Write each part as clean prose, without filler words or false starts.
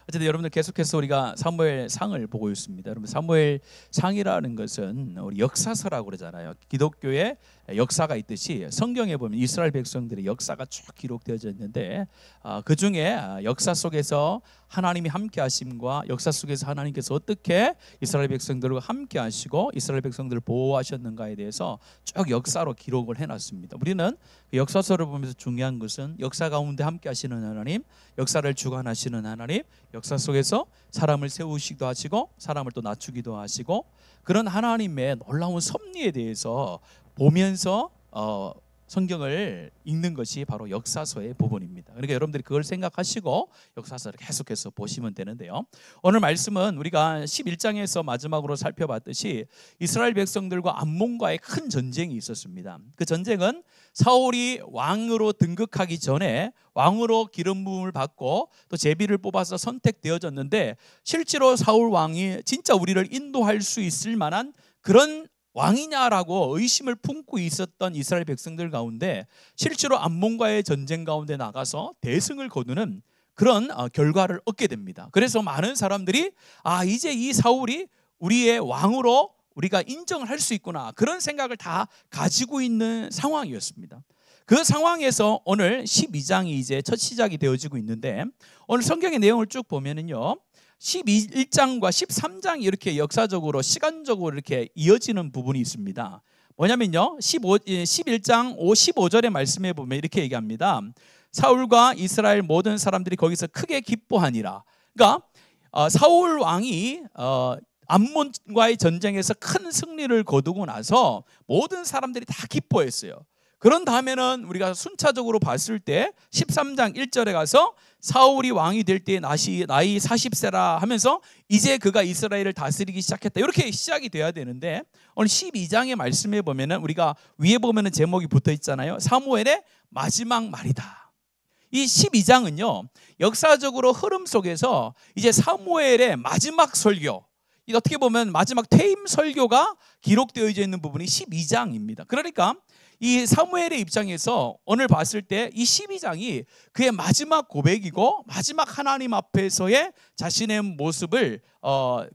어쨌든 여러분들 계속해서 우리가 사무엘 상을 보고 있습니다. 여러분 사무엘 상이라는 것은 우리 역사서라고 그러잖아요. 기독교의 역사가 있듯이 성경에 보면 이스라엘 백성들의 역사가 쭉 기록되어져 있는데 그 중에 역사 속에서 하나님이 함께 하심과 역사 속에서 하나님께서 어떻게 이스라엘 백성들과 함께 하시고 이스라엘 백성들을 보호하셨는가에 대해서 쭉 역사로 기록을 해놨습니다. 우리는 그 역사서를 보면서 중요한 것은 역사 가운데 함께 하시는 하나님, 역사를 주관하시는 하나님, 역사 속에서 사람을 세우시기도 하시고 사람을 또 낮추기도 하시고 그런 하나님의 놀라운 섭리에 대해서 보면서 성경을 읽는 것이 바로 역사서의 부분입니다. 그러니까 여러분들이 그걸 생각하시고 역사서를 계속해서 보시면 되는데요. 오늘 말씀은 우리가 11장에서 마지막으로 살펴봤듯이 이스라엘 백성들과 암몬과의 큰 전쟁이 있었습니다. 그 전쟁은 사울이 왕으로 등극하기 전에 왕으로 기름 부음을 받고 또 제비를 뽑아서 선택되어졌는데 실제로 사울 왕이 진짜 우리를 인도할 수 있을 만한 그런 왕이냐라고 의심을 품고 있었던 이스라엘 백성들 가운데 실제로 암몬과의 전쟁 가운데 나가서 대승을 거두는 그런 결과를 얻게 됩니다. 그래서 많은 사람들이 이제 이 사울이 우리의 왕으로 우리가 인정을 할 수 있구나 그런 생각을 다 가지고 있는 상황이었습니다. 그 상황에서 오늘 12장이 이제 첫 시작이 되어지고 있는데 오늘 성경의 내용을 쭉 보면은요 11장과 13장이 이렇게 역사적으로 시간적으로 이렇게 이어지는 부분이 있습니다. 뭐냐면요 11장 15절의 말씀에 보면 이렇게 얘기합니다. 사울과 이스라엘 모든 사람들이 거기서 크게 기뻐하니라. 그러니까 사울 왕이 암몬과의 전쟁에서 큰 승리를 거두고 나서 모든 사람들이 다 기뻐했어요. 그런 다음에는 우리가 순차적으로 봤을 때 13장 1절에 가서 사울이 왕이 될 때 나이 40세라 하면서 이제 그가 이스라엘을 다스리기 시작했다. 이렇게 시작이 돼야 되는데 오늘 12장의 말씀에 보면은 우리가 위에 보면은 제목이 붙어 있잖아요. 사무엘의 마지막 말이다. 이 12장은요 역사적으로 흐름 속에서 이제 사무엘의 마지막 설교, 어떻게 보면 마지막 퇴임 설교가 기록되어 있는 부분이 12장입니다. 그러니까 이 사무엘의 입장에서 오늘 봤을 때 이 12장이 그의 마지막 고백이고 마지막 하나님 앞에서의 자신의 모습을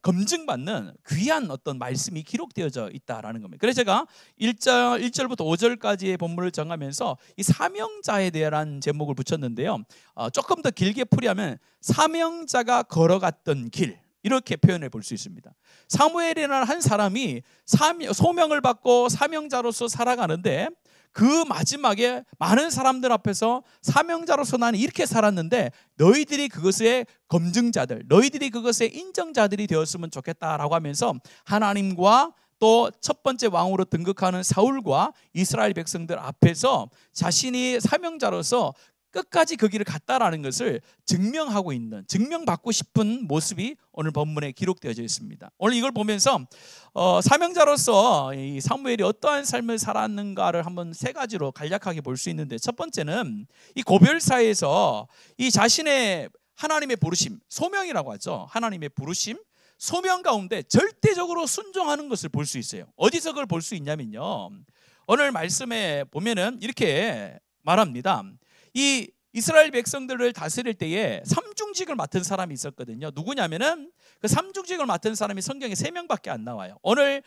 검증받는 귀한 어떤 말씀이 기록되어져 있다라는 겁니다. 그래서 제가 1절부터 5절까지의 본문을 정하면서 이 사명자에 대한 제목을 붙였는데요. 조금 더 길게 풀이하면 사명자가 걸어갔던 길 이렇게 표현해 볼 수 있습니다. 사무엘이라는 한 사람이 소명을 받고 사명자로서 살아가는데 그 마지막에 많은 사람들 앞에서 사명자로서 나는 이렇게 살았는데 너희들이 그것의 검증자들, 너희들이 그것의 인정자들이 되었으면 좋겠다라고 하면서 하나님과 또 첫 번째 왕으로 등극하는 사울과 이스라엘 백성들 앞에서 자신이 사명자로서 끝까지 그 길을 갔다라는 것을 증명하고 있는, 증명받고 싶은 모습이 오늘 본문에 기록되어져 있습니다. 오늘 이걸 보면서 사명자로서 이 사무엘이 어떠한 삶을 살았는가를 한번 세 가지로 간략하게 볼 수 있는데 첫 번째는 이 고별사에서 이 자신의 하나님의 부르심, 소명이라고 하죠. 하나님의 부르심, 소명 가운데 절대적으로 순종하는 것을 볼 수 있어요. 어디서 그걸 볼 수 있냐면요 오늘 말씀에 보면은 이렇게 말합니다. 이 이스라엘 백성들을 다스릴 때에 삼중직을 맡은 사람이 있었거든요. 누구냐면은 그 삼중직을 맡은 사람이 성경에 3명밖에 안 나와요. 오늘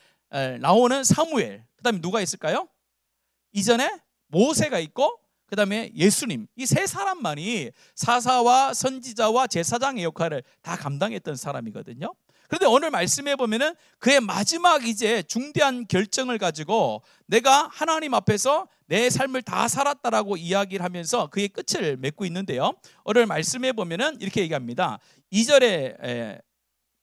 나오는 사무엘, 그 다음에 누가 있을까요? 이전에 모세가 있고 그 다음에 예수님, 이 3사람만이 사사와 선지자와 제사장의 역할을 다 감당했던 사람이거든요. 그런데 오늘 말씀해 보면은 그의 마지막 이제 중대한 결정을 가지고 내가 하나님 앞에서 내 삶을 다 살았다라고 이야기를 하면서 그의 끝을 맺고 있는데요. 오늘 말씀해 보면은 이렇게 얘기합니다. 2절에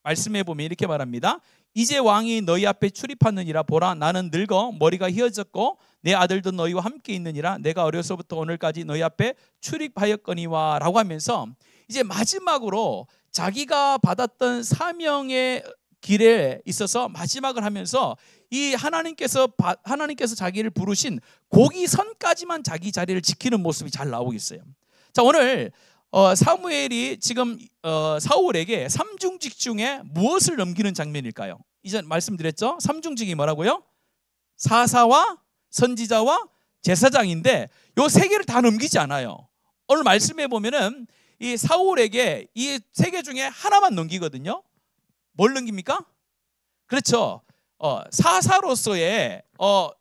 말씀해 보면 이렇게 말합니다. 이제 왕이 너희 앞에 출입하느니라. 보라, 나는 늙어 머리가 휘어졌고 내 아들도 너희와 함께 있느니라. 내가 어려서부터 오늘까지 너희 앞에 출입하였거니와 라고 하면서 이제 마지막으로 자기가 받았던 사명의 길에 있어서 마지막을 하면서 이 하나님께서 자기를 부르신 거기 선까지만 자기 자리를 지키는 모습이 잘 나오고 있어요. 자, 오늘 사무엘이 지금 사울에게 삼중직 중에 무엇을 넘기는 장면일까요? 이전 말씀드렸죠? 삼중직이 뭐라고요? 사사와 선지자와 제사장인데 요 3개를 다 넘기지 않아요. 오늘 말씀해 보면은 이 사울에게 이 세 개 중에 하나만 넘기거든요. 뭘 넘깁니까? 그렇죠. 사사로서의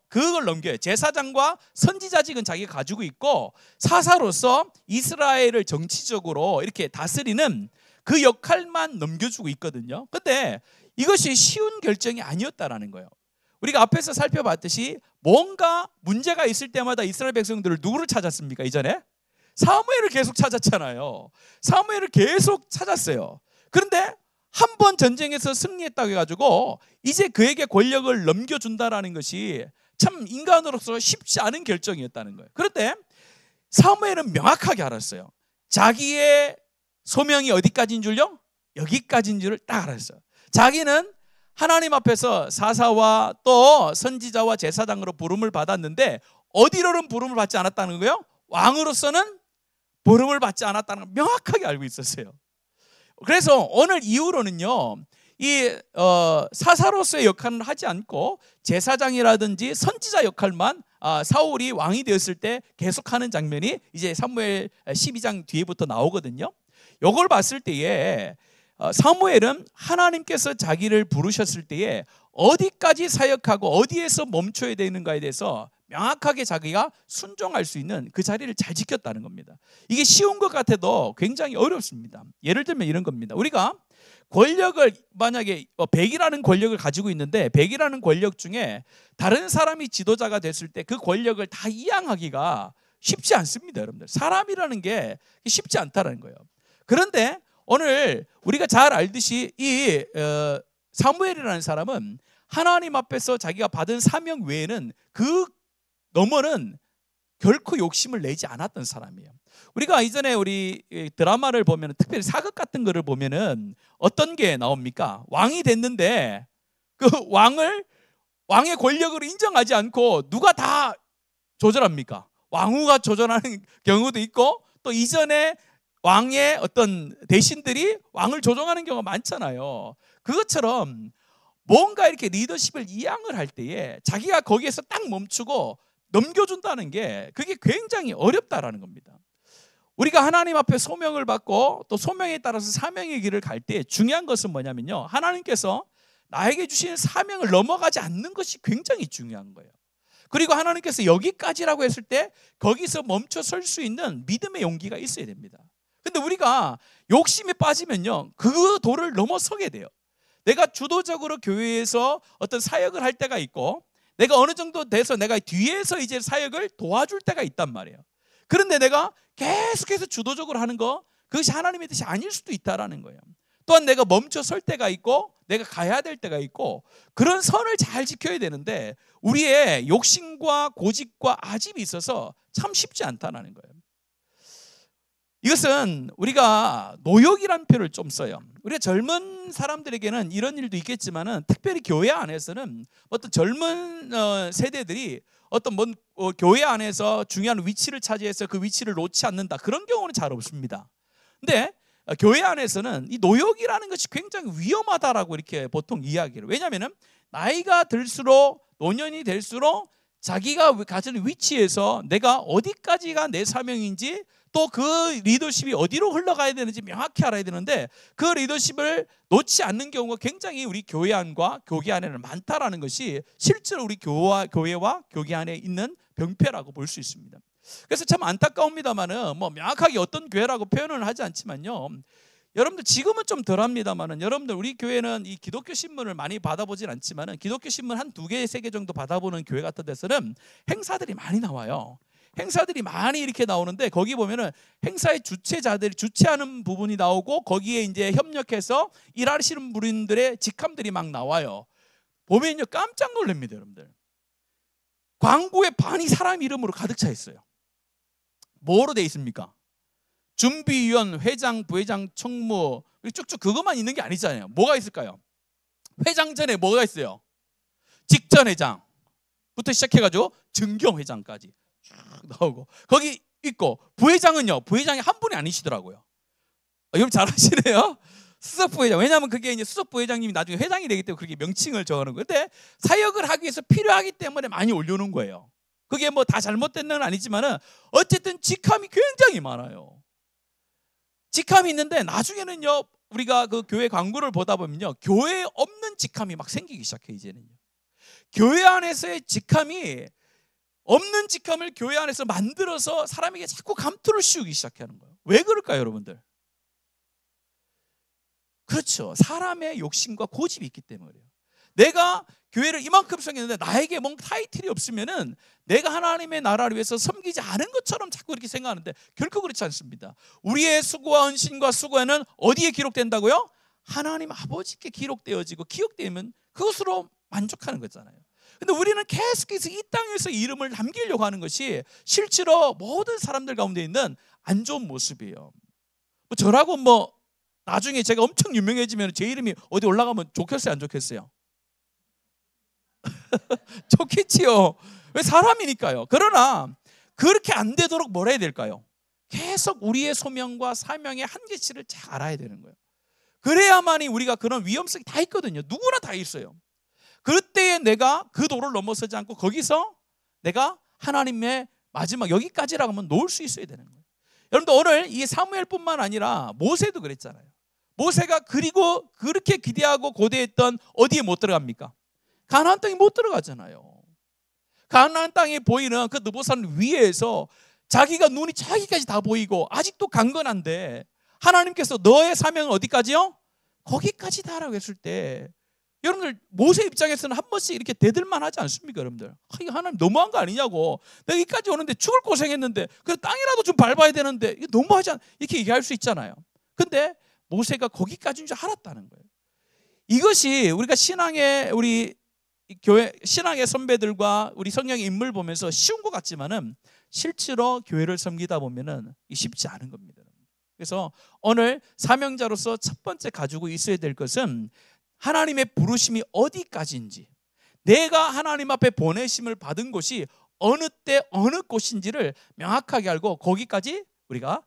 그걸 넘겨요. 제사장과 선지자직은 자기가 가지고 있고, 사사로서 이스라엘을 정치적으로 이렇게 다스리는 그 역할만 넘겨주고 있거든요. 근데 이것이 쉬운 결정이 아니었다라는 거예요. 우리가 앞에서 살펴봤듯이 뭔가 문제가 있을 때마다 이스라엘 백성들을 누구를 찾았습니까? 이전에 사무엘을 계속 찾았잖아요. 사무엘을 계속 찾았어요. 그런데 한 번 전쟁에서 승리했다고 해가지고 이제 그에게 권력을 넘겨준다라는 것이 참 인간으로서 쉽지 않은 결정이었다는 거예요. 그런데 사무엘은 명확하게 알았어요. 자기의 소명이 어디까지인 줄요? 여기까지인 줄을 딱 알았어요. 자기는 하나님 앞에서 사사와 또 선지자와 제사장으로 부름을 받았는데 어디로는 부름을 받지 않았다는 거예요? 왕으로서는 부름을 받지 않았다는 걸 명확하게 알고 있었어요. 그래서 오늘 이후로는요, 이 사사로서의 역할을 하지 않고 제사장이라든지 선지자 역할만 사울이 왕이 되었을 때 계속하는 장면이 이제 사무엘 12장 뒤에부터 나오거든요. 이걸 봤을 때에 사무엘은 하나님께서 자기를 부르셨을 때에 어디까지 사역하고 어디에서 멈춰야 되는가에 대해서 명확하게 자기가 순종할 수 있는 그 자리를 잘 지켰다는 겁니다. 이게 쉬운 것 같아도 굉장히 어렵습니다. 예를 들면 이런 겁니다. 우리가 권력을 만약에 100이라는 권력을 가지고 있는데 100이라는 권력 중에 다른 사람이 지도자가 됐을 때 그 권력을 다 이양하기가 쉽지 않습니다, 여러분들. 사람이라는 게 쉽지 않다는 거예요. 그런데 오늘 우리가 잘 알듯이 이 사무엘이라는 사람은 하나님 앞에서 자기가 받은 사명 외에는 그 너머는 결코 욕심을 내지 않았던 사람이에요. 우리가 이전에 우리 드라마를 보면, 특별히 사극 같은 거를 보면은 어떤 게 나옵니까? 왕이 됐는데 그 왕의 권력을 인정하지 않고 누가 다 조절합니까? 왕후가 조절하는 경우도 있고, 또 이전에 왕의 어떤 대신들이 왕을 조종하는 경우가 많잖아요. 그것처럼 뭔가 이렇게 리더십을 이양을 할 때에 자기가 거기에서 딱 멈추고 넘겨준다는 게 그게 굉장히 어렵다라는 겁니다. 우리가 하나님 앞에 소명을 받고 또 소명에 따라서 사명의 길을 갈 때 중요한 것은 뭐냐면요, 하나님께서 나에게 주신 사명을 넘어가지 않는 것이 굉장히 중요한 거예요. 그리고 하나님께서 여기까지라고 했을 때 거기서 멈춰 설 수 있는 믿음의 용기가 있어야 됩니다. 근데 우리가 욕심에 빠지면요, 그 도를 넘어서게 돼요. 내가 주도적으로 교회에서 어떤 사역을 할 때가 있고, 내가 어느 정도 돼서 내가 뒤에서 이제 사역을 도와줄 때가 있단 말이에요. 그런데 내가 계속해서 주도적으로 하는 거, 그것이 하나님의 뜻이 아닐 수도 있다라는 거예요. 또한 내가 멈춰 설 때가 있고 내가 가야 될 때가 있고, 그런 선을 잘 지켜야 되는데 우리의 욕심과 고집과 아집이 있어서 참 쉽지 않다는 거예요. 이것은 우리가 노역이라는 표현을 좀 써요. 우리가 젊은 사람들에게는 이런 일도 있겠지만은, 특별히 교회 안에서는 어떤 젊은 세대들이 어떤 교회 안에서 중요한 위치를 차지해서 그 위치를 놓지 않는다, 그런 경우는 잘 없습니다. 근데 교회 안에서는 이 노역이라는 것이 굉장히 위험하다라고 이렇게 보통 이야기를. 왜냐하면 나이가 들수록, 노년이 될수록 자기가 가진 위치에서 내가 어디까지가 내 사명인지, 또 그 리더십이 어디로 흘러가야 되는지 명확히 알아야 되는데, 그 리더십을 놓지 않는 경우가 굉장히 우리 교회 안과 교계 안에는 많다라는 것이 실제로 우리 교회와 교계 안에 있는 병폐라고 볼 수 있습니다. 그래서 참 안타까웁니다만은, 명확하게 어떤 교회라고 표현을 하지 않지만요, 여러분들 지금은 좀 덜합니다만은, 여러분들 우리 교회는 이 기독교 신문을 많이 받아보진 않지만은, 기독교 신문 한 2개, 3개 정도 받아보는 교회 같은 데서는 행사들이 많이 나와요. 행사들이 많이 이렇게 나오는데, 거기 보면은 행사의 주최자들이 주최하는 부분이 나오고, 거기에 이제 협력해서 일하시는 분들의 직함들이 막 나와요. 보면요 깜짝 놀랍니다, 여러분들. 광고의 반이 사람 이름으로 가득 차 있어요. 뭐로 돼 있습니까? 준비위원, 회장, 부회장, 총무, 쭉쭉 그것만 있는 게 아니잖아요. 뭐가 있을까요? 회장 전에 뭐가 있어요? 직전회장부터 시작해가지고 증경회장까지 쭉 나오고, 거기 있고, 부회장은요, 부회장이 한 분이 아니시더라고요. 여러분 잘하시네요. 수석부회장. 왜냐하면 그게 이제 수석부회장님이 나중에 회장이 되기 때문에 그렇게 명칭을 정하는 거예요. 근데 사역을 하기 위해서 필요하기 때문에 많이 올려놓은 거예요. 그게 다 잘못된 건 아니지만은 어쨌든 직함이 굉장히 많아요. 직함이 있는데 나중에는요, 우리가 그 교회 광고를 보다 보면요, 교회에 없는 직함이 막 생기기 시작해. 이제는요, 교회 안에서의 직함이 없는 직함을 교회 안에서 만들어서 사람에게 자꾸 감투를 씌우기 시작하는 거예요. 왜 그럴까요, 여러분들? 그렇죠. 사람의 욕심과 고집이 있기 때문에 그래요. 내가 교회를 이만큼 섬기는데 나에게 뭔 타이틀이 없으면은 내가 하나님의 나라를 위해서 섬기지 않은 것처럼 자꾸 이렇게 생각하는데 결코 그렇지 않습니다. 우리의 수고와 헌신과 수고에는 어디에 기록된다고요? 하나님 아버지께 기록되어지고 기억되면 그것으로 만족하는 거잖아요. 근데 우리는 계속해서 이 땅에서 이름을 남기려고 하는 것이 실제로 모든 사람들 가운데 있는 안 좋은 모습이에요. 뭐 저라고 뭐 나중에 제가 엄청 유명해지면 제 이름이 어디 올라가면 좋겠어요, 안 좋겠어요? 좋겠지요. 왜? 사람이니까요. 그러나 그렇게 안 되도록 뭘 해야 될까요? 계속 우리의 소명과 사명의 한계치를 잘 알아야 되는 거예요. 그래야만이 우리가 그런 위험성이 다 있거든요. 누구나 다 있어요. 그때에 내가 그 도를 넘어서지 않고 거기서 내가 하나님의 마지막 여기까지라고 하면 놓을 수 있어야 되는 거예요. 여러분들 오늘 이 사무엘뿐만 아니라 모세도 그랬잖아요. 모세가 그리고 그렇게 기대하고 고대했던 어디에 못 들어갑니까? 가나안 땅에 못 들어가잖아요. 가나안 땅에 보이는 그 느보산 위에서 자기가 눈이 저기까지 다 보이고 아직도 강건한데 하나님께서 너의 사명은 어디까지요? 거기까지다라고 했을 때 여러분들 모세 입장에서는 한 번씩 이렇게 대들만 하지 않습니까? 여러분들 이거 하나님 너무한 거 아니냐고, 내가 여기까지 오는데 죽을 고생했는데 그래 땅이라도 좀 밟아야 되는데 이거 너무하지 않, 이렇게 얘기할 수 있잖아요. 근데 모세가 거기까지인 줄 알았다는 거예요. 이것이 우리가 신앙의 우리 교회 신앙의 선배들과 우리 성령의 인물 보면서 쉬운 것 같지만은 실제로 교회를 섬기다 보면은 쉽지 않은 겁니다. 그래서 오늘 사명자로서 첫 번째 가지고 있어야 될 것은 하나님의 부르심이 어디까지인지, 내가 하나님 앞에 보내심을 받은 곳이 어느 때 어느 곳인지를 명확하게 알고 거기까지 우리가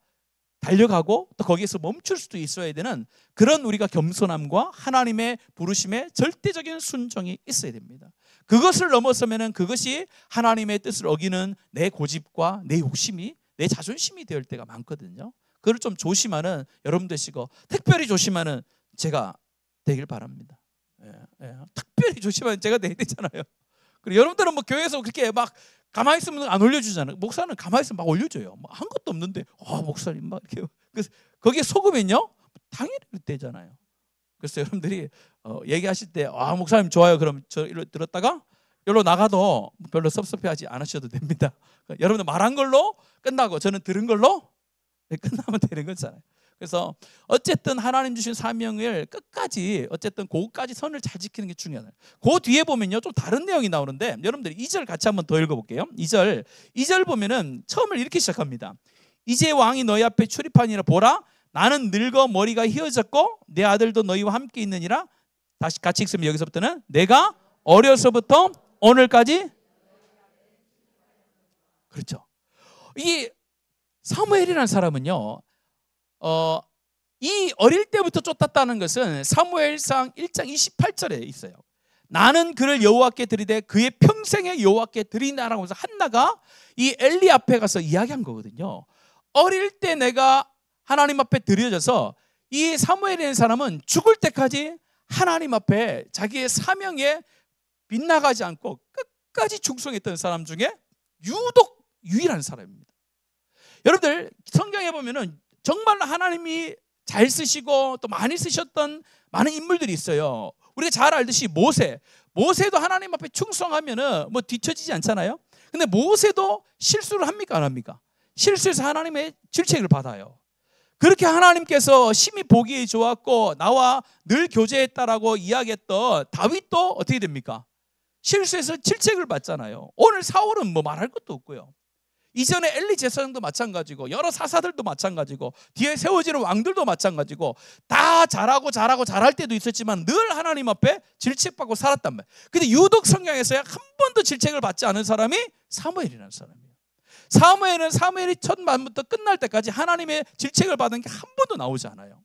달려가고 또 거기에서 멈출 수도 있어야 되는 그런 우리가 겸손함과 하나님의 부르심에 절대적인 순종이 있어야 됩니다. 그것을 넘어서면은 그것이 하나님의 뜻을 어기는 내 고집과 내 욕심이, 내 자존심이 될 때가 많거든요. 그걸 좀 조심하는 여러분 되시고 특별히 조심하는 제가 되길 바랍니다. 특별히 조심하는 제가 돼야 되잖아요. 그리고 여러분들은 뭐 교회에서 그렇게 막 가만히 있으면 안 올려주잖아요. 목사는 가만히 있으면 막 올려줘요. 뭐 한 것도 없는데 목사님 막 이렇게. 그래서 거기에 속으면요 당연히 되잖아요. 그래서 여러분들이 얘기하실 때 목사님 좋아요. 그럼 저 일로 들었다가 여기로 나가도 별로 섭섭해하지 않으셔도 됩니다. 여러분들 말한 걸로 끝나고 저는 들은 걸로 끝나면 되는 거잖아요. 그래서 어쨌든 하나님 주신 사명을 끝까지 어쨌든 그것까지 선을 잘 지키는 게 중요해요. 그 뒤에 보면요 좀 다른 내용이 나오는데 여러분들 2절 같이 한번 더 읽어볼게요. 2절 보면은 처음을 이렇게 시작합니다. 이제 왕이 너희 앞에 출입하니라. 보라 나는 늙어 머리가 휘어졌고 내 아들도 너희와 함께 있느니라. 다시 같이 읽으면 여기서부터는 내가 어려서부터 오늘까지. 그렇죠. 이 사무엘이라는 사람은요 이 어릴 때부터 쫓았다는 것은 사무엘상 1장 28절에 있어요. 나는 그를 여호와께 드리되 그의 평생에 여호와께 드리나라고 해서 한나가 이 엘리 앞에 가서 이야기한 거거든요. 어릴 때 내가 하나님 앞에 드려져서 이 사무엘이라는 사람은 죽을 때까지 하나님 앞에 자기의 사명에 빗나가지 않고 끝까지 충성했던 사람 중에 유독 유일한 사람입니다. 여러분들 성경에 보면은 정말로 하나님이 잘 쓰시고 또 많이 쓰셨던 많은 인물들이 있어요. 우리가 잘 알듯이 모세도 하나님 앞에 충성하면은 뭐 뒤처지지 않잖아요. 근데 모세도 실수를 합니까 안 합니까? 실수해서 하나님의 질책을 받아요. 그렇게 하나님께서 심히 보기에 좋았고 나와 늘 교제했다라고 이야기했던 다윗도 어떻게 됩니까? 실수해서 질책을 받잖아요. 오늘 사울은 뭐 말할 것도 없고요. 이전에 엘리 제사장도 마찬가지고 여러 사사들도 마찬가지고 뒤에 세워지는 왕들도 마찬가지고 다 잘할 때도 있었지만 늘 하나님 앞에 질책받고 살았단 말이에요. 근데 유독 성경에서야 한 번도 질책을 받지 않은 사람이 사무엘이라는 사람이에요. 사무엘이 첫 만부터 끝날 때까지 하나님의 질책을 받은 게 한 번도 나오지 않아요.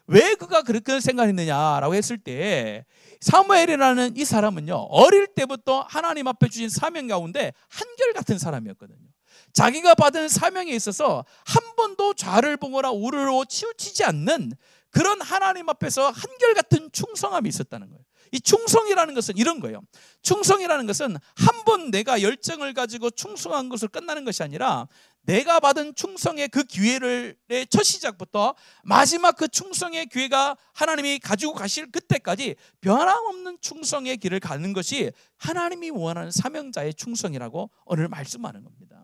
왜 그가 그렇게 생각했느냐라고 했을 때 사무엘이라는 이 사람은요 어릴 때부터 하나님 앞에 주신 사명 가운데 한결같은 사람이었거든요. 자기가 받은 사명에 있어서 한 번도 좌를 보거나 우르르 치우치지 않는 그런 하나님 앞에서 한결같은 충성함이 있었다는 거예요. 이 충성이라는 것은 이런 거예요. 충성이라는 것은 한 번 내가 열정을 가지고 충성한 것으로 끝나는 것이 아니라 내가 받은 충성의 그 기회를 첫 시작부터 마지막 그 충성의 기회가 하나님이 가지고 가실 그때까지 변함없는 충성의 길을 가는 것이 하나님이 원하는 사명자의 충성이라고 오늘 말씀하는 겁니다.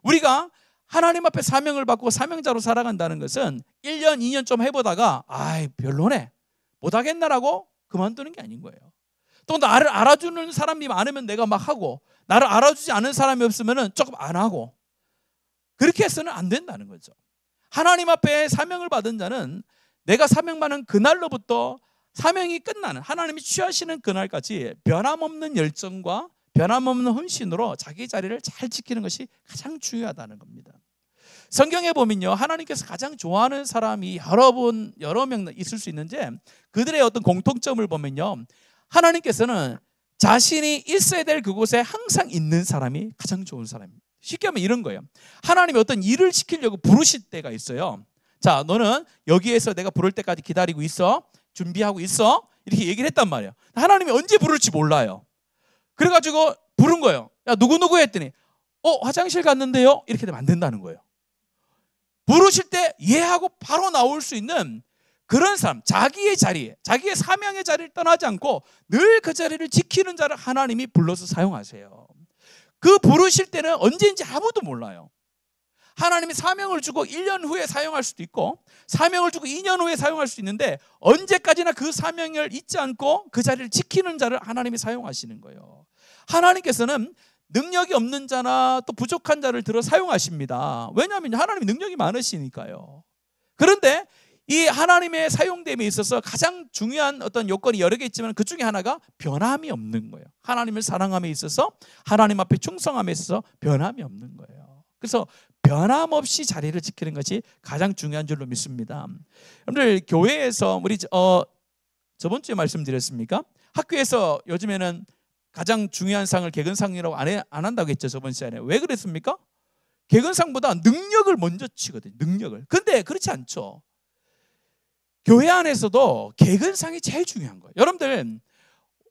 우리가 하나님 앞에 사명을 받고 사명자로 살아간다는 것은 1년, 2년 좀 해보다가 아이 별로네 못하겠나라고 그만두는 게 아닌 거예요. 또 나를 알아주는 사람이 많으면 내가 막 하고 나를 알아주지 않은 사람이 없으면 조금 안 하고 그렇게 해서는 안 된다는 거죠. 하나님 앞에 사명을 받은 자는 내가 사명받는 그날로부터 사명이 끝나는 하나님이 취하시는 그날까지 변함없는 열정과 변함없는 헌신으로 자기 자리를 잘 지키는 것이 가장 중요하다는 겁니다. 성경에 보면요, 하나님께서 가장 좋아하는 사람이 여러 명 있을 수 있는데 그들의 어떤 공통점을 보면요, 하나님께서는 자신이 있어야 될 그곳에 항상 있는 사람이 가장 좋은 사람입니다. 쉽게 하면 이런 거예요. 하나님이 어떤 일을 시키려고 부르실 때가 있어요. 자, 너는 여기에서 내가 부를 때까지 기다리고 있어, 준비하고 있어, 이렇게 얘기를 했단 말이에요. 하나님이 언제 부를지 몰라요. 그래가지고 부른 거예요. 야, 누구누구 했더니 화장실 갔는데요, 이렇게 되면 안 된다는 거예요. 부르실 때 예 하고 바로 나올 수 있는 그런 사람, 자기의 자리에, 자기의 사명의 자리를 떠나지 않고 늘 그 자리를 지키는 자를 하나님이 불러서 사용하세요. 그 부르실 때는 언제인지 아무도 몰라요. 하나님이 사명을 주고 1년 후에 사용할 수도 있고 사명을 주고 2년 후에 사용할 수도 있는데 언제까지나 그 사명을 잊지 않고 그 자리를 지키는 자를 하나님이 사용하시는 거예요. 하나님께서는 능력이 없는 자나 또 부족한 자를 들어 사용하십니다. 왜냐하면 하나님이 능력이 많으시니까요. 그런데 이 하나님의 사용됨에 있어서 가장 중요한 어떤 요건이 여러 개 있지만 그 중에 하나가 변함이 없는 거예요. 하나님을 사랑함에 있어서 하나님 앞에 충성함에 있어서 변함이 없는 거예요. 그래서 변함없이 자리를 지키는 것이 가장 중요한 줄로 믿습니다. 여러분들 교회에서 우리 저번 주에 말씀드렸습니까? 학교에서 요즘에는 가장 중요한 상을 개근상이라고 안 한다고 했죠, 저번 시간에. 왜 그랬습니까? 개근상보다 능력을 먼저 치거든요. 능력을. 근데 그렇지 않죠. 교회 안에서도 개근상이 제일 중요한 거예요. 여러분들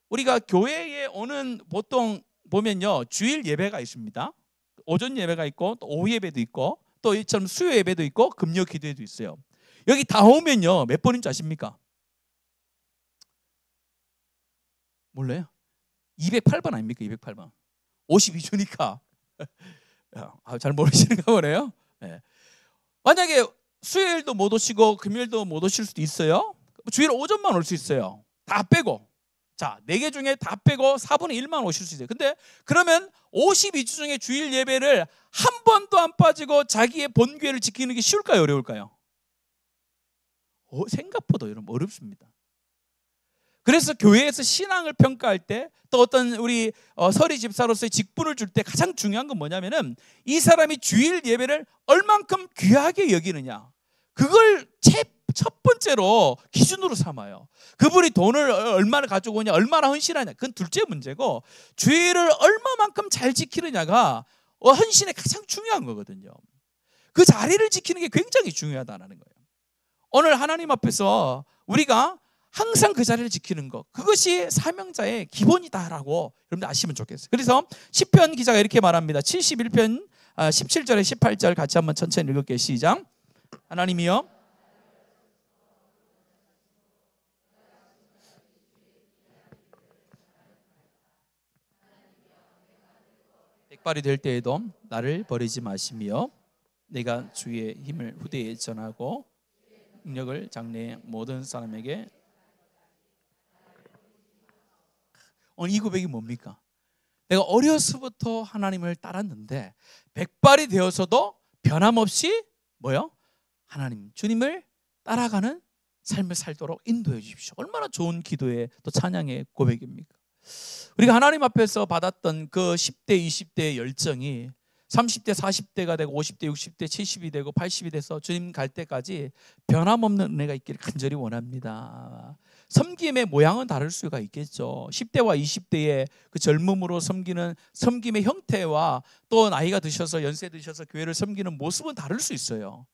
우리가 교회에 오는 보통 보면요, 주일 예배가 있습니다. 오전 예배가 있고 또 오후 예배도 있고 또 이처럼 수요 예배도 있고 금요 기도회도 있어요. 여기 다 오면요 몇 번인 줄 아십니까? 몰라요? 208번 아닙니까? 208번. 52주니까 잘 모르시는가 보네요. 네. 만약에 수요일도 못 오시고 금요일도 못 오실 수도 있어요. 주일 오전만 올 수 있어요. 다 빼고. 자, 4개 중에 다 빼고 4분의 1만 오실 수 있어요. 근데 그러면 52주 중에 주일 예배를 한 번도 안 빠지고 자기의 본교회를 지키는 게 쉬울까요? 어려울까요? 생각보다 여러분 어렵습니다. 그래서 교회에서 신앙을 평가할 때 또 어떤 우리 서리 집사로서의 직분을 줄 때 가장 중요한 건 뭐냐면은 이 사람이 주일 예배를 얼만큼 귀하게 여기느냐, 그걸 첫 번째로 기준으로 삼아요. 그분이 돈을 얼마나 가지고 오냐, 얼마나 헌신하냐, 그건 둘째 문제고 주일을 얼마만큼 잘 지키느냐가 헌신의 가장 중요한 거거든요. 그 자리를 지키는 게 굉장히 중요하다는 거예요. 오늘 하나님 앞에서 우리가 항상 그 자리를 지키는 것, 그것이 사명자의 기본이다라고 여러분들 아시면 좋겠어요. 그래서 시편 기자가 이렇게 말합니다. 71편 17절에 18절 같이 한번 천천히 읽을게요. 시작. 하나님이여 백발이 될 때에도 나를 버리지 마시며 내가 주의 힘을 후대에 전하고 능력을 장래의 모든 사람에게. 오늘 이 고백이 뭡니까? 내가 어려서부터 하나님을 따랐는데 백발이 되어서도 변함없이 뭐요? 하나님, 주님을 따라가는 삶을 살도록 인도해 주십시오. 얼마나 좋은 기도의 또 찬양의 고백입니까? 우리가 하나님 앞에서 받았던 그 10대, 20대의 열정이 30대, 40대가 되고 50대, 60대, 70이 되고 80이 돼서 주님 갈 때까지 변함없는 은혜가 있기를 간절히 원합니다. 섬김의 모양은 다를 수가 있겠죠. 10대와 20대의 그 젊음으로 섬기는 섬김의 형태와 또 나이가 드셔서 연세 드셔서 교회를 섬기는 모습은 다를 수 있어요.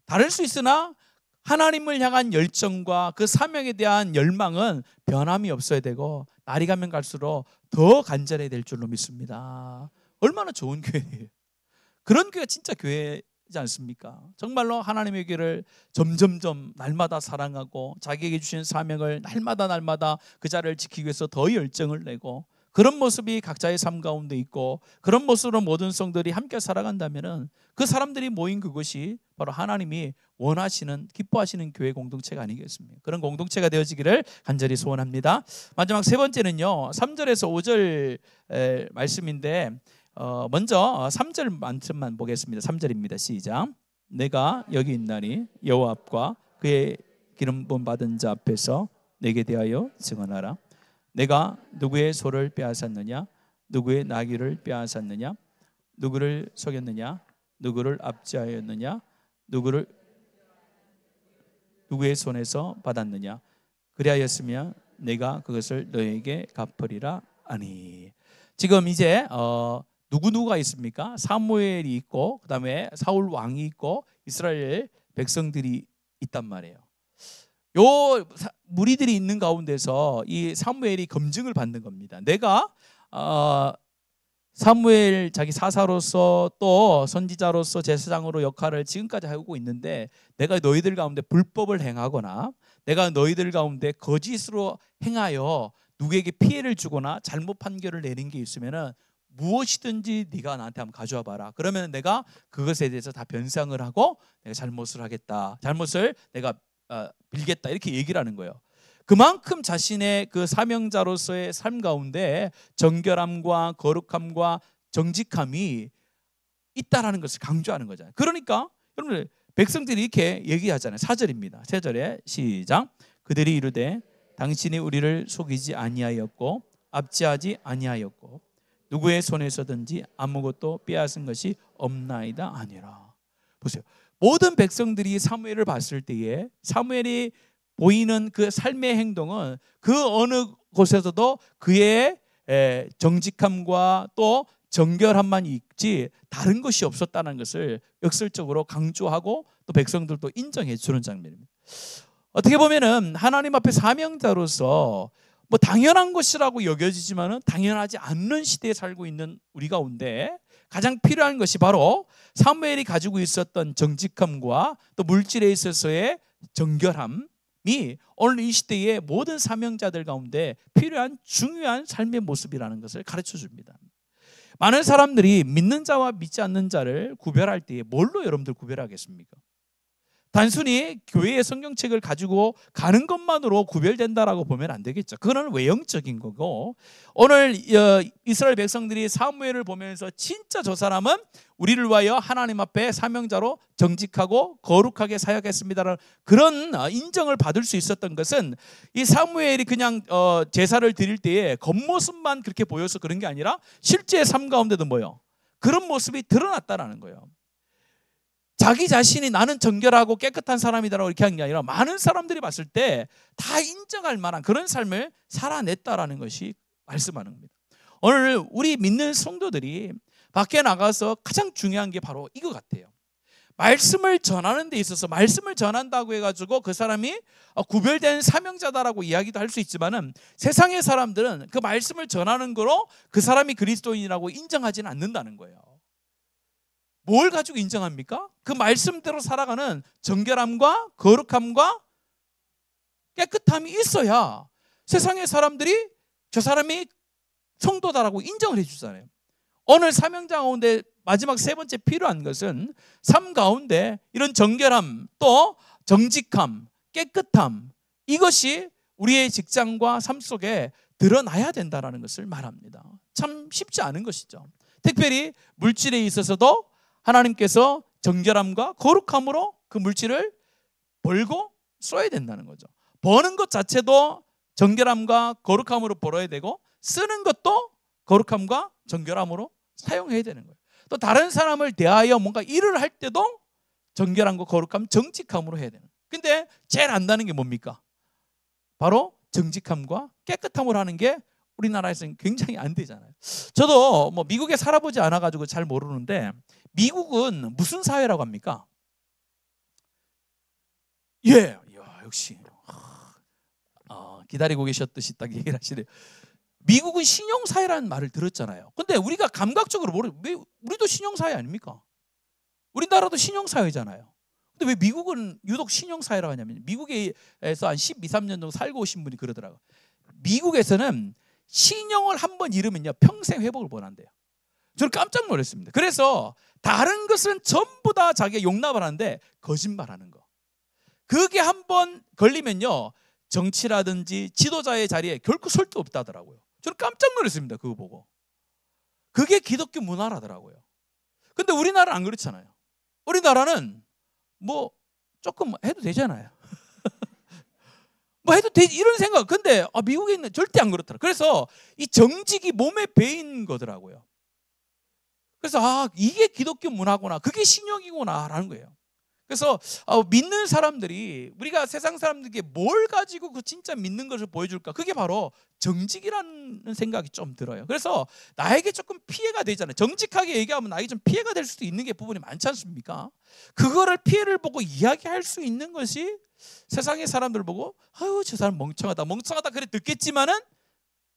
다를 수 있으나 하나님을 향한 열정과 그 사명에 대한 열망은 변함이 없어야 되고 날이 가면 갈수록 더 간절해야 될 줄로 믿습니다. 얼마나 좋은 교회예요. 그런 교회가 진짜 교회지 않습니까? 정말로 하나님의 교회를 점점점 날마다 사랑하고 자기에게 주신 사명을 날마다 그 자리를 지키기 위해서 더 열정을 내고 그런 모습이 각자의 삶 가운데 있고 그런 모습으로 모든 성도들이 함께 살아간다면 그 사람들이 모인 그것이 바로 하나님이 원하시는 기뻐하시는 교회 공동체가 아니겠습니까? 그런 공동체가 되어지기를 간절히 소원합니다. 마지막 세 번째는요, 3절에서 5절 말씀인데 먼저 3절 말씀만 보겠습니다. 3절입니다. 시작. 내가 여기 있나니 여호와 앞과 그의 기름 부음 받은 자 앞에서 내게 대하여 증언하라. 내가 누구의 소를 빼앗았느냐? 누구의 나귀를 빼앗았느냐? 누구를 속였느냐? 누구를 압제하였느냐? 누구의 손에서 받았느냐? 그리하였으면 내가 그것을 너에게 갚으리라 하니. 지금 이제 누구가 있습니까? 사무엘이 있고 그다음에 사울 왕이 있고 이스라엘 백성들이 있단 말이에요. 요 무리들이 있는 가운데서 이 사무엘이 검증을 받는 겁니다. 내가 사무엘 자기 사사로서 또 선지자로서 제사장으로 역할을 지금까지 하고 있는데 내가 너희들 가운데 불법을 행하거나 내가 너희들 가운데 거짓으로 행하여 누구에게 피해를 주거나 잘못 판결을 내린 게 있으면은 무엇이든지 네가 나한테 한번 가져와 봐라. 그러면 내가 그것에 대해서 다 변상을 하고 내가 잘못을 하겠다. 잘못을 내가 빌겠다. 이렇게 얘기를 하는 거예요. 그만큼 자신의 그 사명자로서의 삶 가운데 정결함과 거룩함과 정직함이 있다라는 것을 강조하는 거잖아요. 그러니까 여러분 백성들이 이렇게 얘기하잖아요. 4절입니다. 3절에 시작. 그들이 이르되 당신이 우리를 속이지 아니하였고 압제하지 아니하였고 누구의 손에서든지 아무것도 빼앗은 것이 없나이다 아니라. 보세요. 모든 백성들이 사무엘을 봤을 때에 사무엘이 보이는 그 삶의 행동은 그 어느 곳에서도 그의 정직함과 또 정결함만 있지 다른 것이 없었다는 것을 역설적으로 강조하고 또 백성들도 인정해 주는 장면입니다. 어떻게 보면은 하나님 앞에 사명자로서 뭐 당연한 것이라고 여겨지지만은 당연하지 않는 시대에 살고 있는 우리 가운데 가장 필요한 것이 바로 사무엘이 가지고 있었던 정직함과 또 물질에 있어서의 정결함이 오늘 이 시대의 모든 사명자들 가운데 필요한 중요한 삶의 모습이라는 것을 가르쳐 줍니다. 많은 사람들이 믿는 자와 믿지 않는 자를 구별할 때에 뭘로 여러분들 구별하겠습니까? 단순히 교회의 성경책을 가지고 가는 것만으로 구별된다라고 보면 안 되겠죠. 그건 외형적인 거고 오늘 이스라엘 백성들이 사무엘을 보면서 진짜 저 사람은 우리를 위하여 하나님 앞에 사명자로 정직하고 거룩하게 사역했습니다라는 그런 인정을 받을 수 있었던 것은 이 사무엘이 그냥 제사를 드릴 때에 겉모습만 그렇게 보여서 그런 게 아니라 실제 삶 가운데도 뭐요? 그런 모습이 드러났다라는 거예요. 자기 자신이 나는 정결하고 깨끗한 사람이다라고 이렇게 한 게 아니라 많은 사람들이 봤을 때 다 인정할 만한 그런 삶을 살아냈다라는 것이 말씀하는 겁니다. 오늘 우리 믿는 성도들이 밖에 나가서 가장 중요한 게 바로 이거 같아요. 말씀을 전하는 데 있어서 말씀을 전한다고 해가지고 그 사람이 구별된 사명자다라고 이야기도 할 수 있지만은 세상의 사람들은 그 말씀을 전하는 거로 그 사람이 그리스도인이라고 인정하지는 않는다는 거예요. 뭘 가지고 인정합니까? 그 말씀대로 살아가는 정결함과 거룩함과 깨끗함이 있어야 세상의 사람들이 저 사람이 성도다라고 인정을 해주잖아요. 오늘 사명자 가운데 마지막 세 번째 필요한 것은 삶 가운데 이런 정결함 또 정직함 깨끗함 이것이 우리의 직장과 삶 속에 드러나야 된다는 것을 말합니다. 참 쉽지 않은 것이죠. 특별히 물질에 있어서도 하나님께서 정결함과 거룩함으로 그 물질을 벌고 써야 된다는 거죠. 버는 것 자체도 정결함과 거룩함으로 벌어야 되고 쓰는 것도 거룩함과 정결함으로 사용해야 되는 거예요. 또 다른 사람을 대하여 뭔가 일을 할 때도 정결함과 거룩함, 정직함으로 해야 되는 거예요. 근데 제일 안다는 게 뭡니까? 바로 정직함과 깨끗함을 하는 게 우리나라에서는 굉장히 안 되잖아요. 저도 뭐 미국에 살아보지 않아가지고 잘 모르는데 미국은 무슨 사회라고 합니까? 예, 이야, 역시 기다리고 계셨듯이 딱 얘기를 하시네요. 미국은 신용사회라는 말을 들었잖아요. 근데 우리가 감각적으로 왜 우리도 신용사회 아닙니까? 우리나라도 신용사회잖아요. 근데 왜 미국은 유독 신용사회라고 하냐면 미국에서 한 12, 13년 정도 살고 오신 분이 그러더라고요. 미국에서는 신용을 한번 잃으면요 평생 회복을 못 한대요. 저는 깜짝 놀랐습니다. 그래서 다른 것은 전부 다 자기가 용납을 하는데 거짓말하는 거. 그게 한번 걸리면요 정치라든지 지도자의 자리에 결코 설 데 없다더라고요. 저는 깜짝 놀랐습니다. 그거 보고. 그게 기독교 문화라더라고요. 근데 우리나라는 안 그렇잖아요. 우리나라는 뭐 조금 해도 되잖아요. 뭐 해도 되지 이런 생각. 근데 미국에 있는 절대 안 그렇더라. 그래서 이 정직이 몸에 배인 거더라고요. 그래서 이게 기독교 문화구나, 그게 신용이구나라는 거예요. 그래서 믿는 사람들이 우리가 세상 사람들에게 뭘 가지고 그 진짜 믿는 것을 보여줄까? 그게 바로 정직이라는 생각이 좀 들어요. 그래서 나에게 조금 피해가 되잖아요. 정직하게 얘기하면 나에게 좀 피해가 될 수도 있는 게 부분이 많지 않습니까? 그거를 피해를 보고 이야기할 수 있는 것이 세상의 사람들 보고 아유 저 사람 멍청하다 그래 듣겠지만은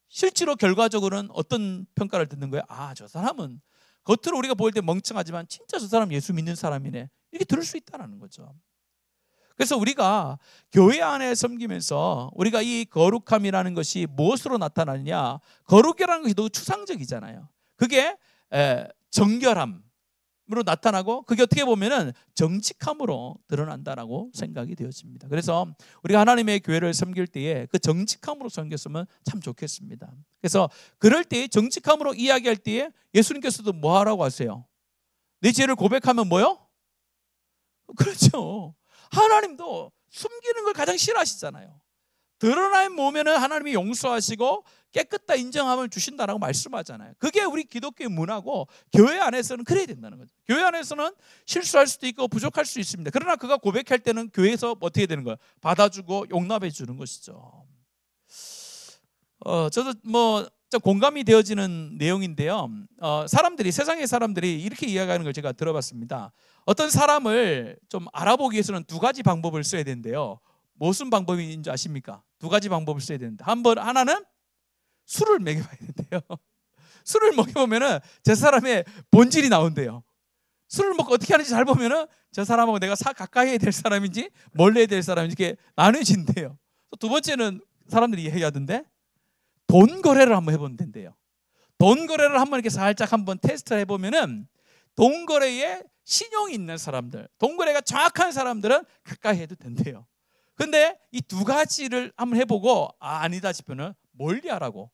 실제로 결과적으로는 어떤 평가를 듣는 거예요? 저 사람은 겉으로 우리가 볼 때 멍청하지만 진짜 저 사람 예수 믿는 사람이네, 이렇게 들을 수 있다는 거죠. 그래서 우리가 교회 안에 섬기면서 우리가 이 거룩함이라는 것이 무엇으로 나타나느냐, 거룩이라는 것이 너무 추상적이잖아요. 그게 정결함으로 나타나고 그게 어떻게 보면은 정직함으로 드러난다라고 생각이 되어집니다. 그래서 우리가 하나님의 교회를 섬길 때에 그 정직함으로 섬겼으면 참 좋겠습니다. 그래서 그럴 때 정직함으로 이야기할 때에 예수님께서도 뭐 하라고 하세요? 내 죄를 고백하면 뭐요? 그렇죠. 하나님도 숨기는 걸 가장 싫어하시잖아요. 드러나면 보면은 하나님이 용서하시고 깨끗다 인정함을 주신다라고 말씀하잖아요. 그게 우리 기독교의 문화고 교회 안에서는 그래야 된다는 거죠. 교회 안에서는 실수할 수도 있고 부족할 수 있습니다. 그러나 그가 고백할 때는 교회에서 어떻게 되는 거예요? 받아주고 용납해 주는 것이죠. 저도 좀 공감이 되어지는 내용인데요. 세상의 사람들이 이렇게 이야기하는 걸 제가 들어봤습니다. 어떤 사람을 좀 알아보기 위해서는 두 가지 방법을 써야 된대요. 무슨 방법인지 아십니까? 두 가지 방법을 써야 되는데 하나는 술을 먹여봐야 된대요. 술을 먹여보면은 저 사람의 본질이 나온대요. 술을 먹고 어떻게 하는지 잘 보면은 저 사람하고 내가 가까이 해야 될 사람인지 멀리 해야 될 사람인지 이렇게 나눠진대요. 두 번째는 사람들이 얘기하던데 돈 거래를 한번 해보면 된대요. 돈 거래를 한번 이렇게 살짝 한번 테스트를 해보면은 돈 거래에 신용이 있는 사람들, 돈 거래가 정확한 사람들은 가까이 해도 된대요. 근데 이 두 가지를 한번 해보고 아니다 싶으면 멀리 하라고.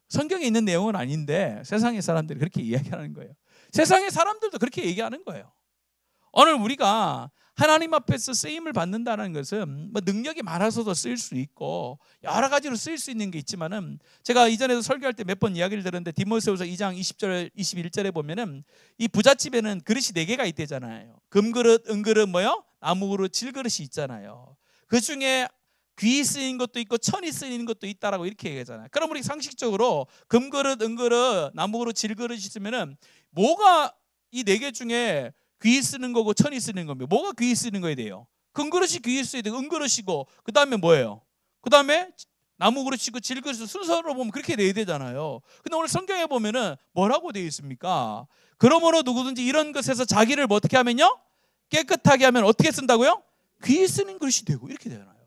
성경에 있는 내용은 아닌데 세상의 사람들이 그렇게 이야기하는 거예요. 세상의 사람들도 그렇게 얘기하는 거예요. 오늘 우리가 하나님 앞에서 쓰임을 받는다는 것은 뭐 능력이 많아서도 쓰일 수 있고 여러 가지로 쓰일 수 있는 게 있지만은 제가 이전에도 설교할 때 몇 번 이야기를 들었는데 디모데후서 2장 20절 21절에 보면은 이 부잣집에는 그릇이 4개가 있대잖아요. 금그릇, 은그릇, 나무 그릇, 질그릇이 있잖아요. 그 중에 귀 쓰인 것도 있고 천이 쓰이는 것도 있다라고 이렇게 얘기하잖아요. 그럼 우리 상식적으로 금그릇, 은그릇, 나무 그릇, 질그릇이 있으면은 뭐가 이 4개 중에 귀 쓰는 거고 천이 쓰는 겁니다. 뭐가 귀 쓰는 거에 돼요? 금그릇이 귀 쓰야 되고 은그릇이고 그 다음에 뭐예요? 그 다음에 나무 그릇이고 질그릇 순서로 보면 그렇게 돼야 되잖아요. 근데 오늘 성경에 보면은 뭐라고 되어 있습니까? 그러므로 누구든지 이런 것에서 자기를 뭐 어떻게 하면요? 깨끗하게 하면 어떻게 쓴다고요? 귀 쓰는 그릇이 되고 이렇게 되잖아요.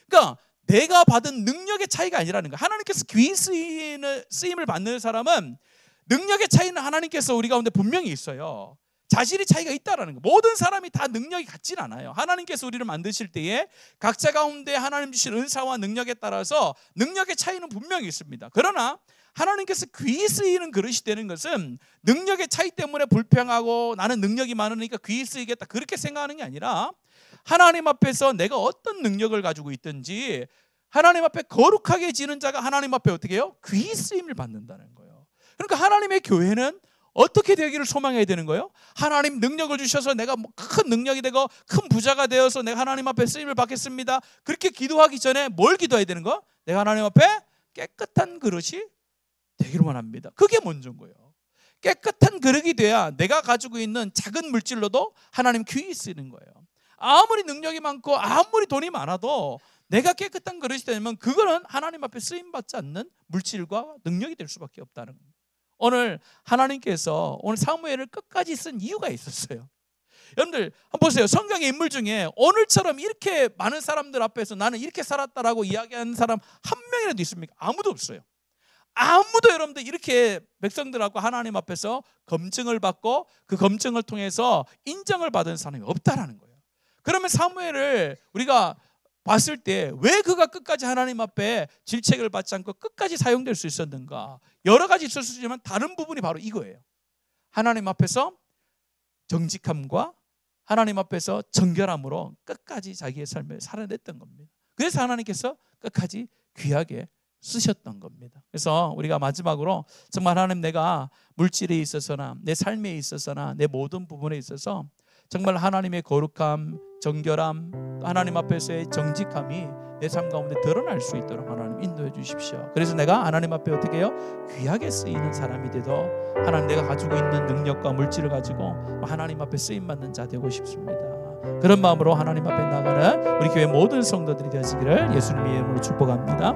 그러니까 내가 받은 능력의 차이가 아니라는 거예요. 하나님께서 귀 쓰임을 받는 사람은 능력의 차이는 하나님께서 우리 가운데 분명히 있어요. 자질의 차이가 있다라는 거. 모든 사람이 다 능력이 같진 않아요. 하나님께서 우리를 만드실 때에 각자 가운데 하나님 주신 은사와 능력에 따라서 능력의 차이는 분명히 있습니다. 그러나 하나님께서 귀 쓰이는 그릇이 되는 것은 능력의 차이 때문에 불평하고 나는 능력이 많으니까 귀 쓰이겠다 그렇게 생각하는 게 아니라 하나님 앞에서 내가 어떤 능력을 가지고 있든지 하나님 앞에 거룩하게 지는 자가 하나님 앞에 어떻게 해요? 귀 쓰임을 받는다는 거예요. 그러니까 하나님의 교회는 어떻게 되기를 소망해야 되는 거예요? 하나님 능력을 주셔서 내가 큰 능력이 되고 큰 부자가 되어서 내가 하나님 앞에 쓰임을 받겠습니다. 그렇게 기도하기 전에 뭘 기도해야 되는 거? 내가 하나님 앞에 깨끗한 그릇이 되기로만 합니다. 그게 먼저인 거예요. 깨끗한 그릇이 돼야 내가 가지고 있는 작은 물질로도 하나님 귀히 쓰는 거예요. 아무리 능력이 많고 아무리 돈이 많아도 내가 깨끗한 그릇이 되면 그거는 하나님 앞에 쓰임받지 않는 물질과 능력이 될 수밖에 없다는 겁니다. 오늘 하나님께서 오늘 사무엘을 끝까지 쓴 이유가 있었어요. 여러분들 한번 보세요. 성경의 인물 중에 오늘처럼 이렇게 많은 사람들 앞에서 나는 이렇게 살았다라고 이야기하는 사람 한 명이라도 있습니까? 아무도 없어요. 아무도 여러분들 이렇게 백성들하고 하나님 앞에서 검증을 받고 그 검증을 통해서 인정을 받은 사람이 없다라는 거예요. 그러면 사무엘을 우리가 봤을 때 왜 그가 끝까지 하나님 앞에 질책을 받지 않고 끝까지 사용될 수 있었는가? 여러 가지 있을 수 있지만 다른 부분이 바로 이거예요. 하나님 앞에서 정직함과 하나님 앞에서 정결함으로 끝까지 자기의 삶을 살아냈던 겁니다. 그래서 하나님께서 끝까지 귀하게 쓰셨던 겁니다. 그래서 우리가 마지막으로 정말 하나님, 내가 물질에 있어서나 내 삶에 있어서나 내 모든 부분에 있어서 정말 하나님의 거룩함, 정결함, 하나님 앞에서의 정직함이 내 삶 가운데 드러날 수 있도록 하나님 인도해 주십시오. 그래서 내가 하나님 앞에 어떻게 해요? 귀하게 쓰이는 사람이 되도 하나님, 내가 가지고 있는 능력과 물질을 가지고 하나님 앞에 쓰임받는 자 되고 싶습니다. 그런 마음으로 하나님 앞에 나가는 우리 교회 모든 성도들이 되시기를 예수님의 이름으로 축복합니다.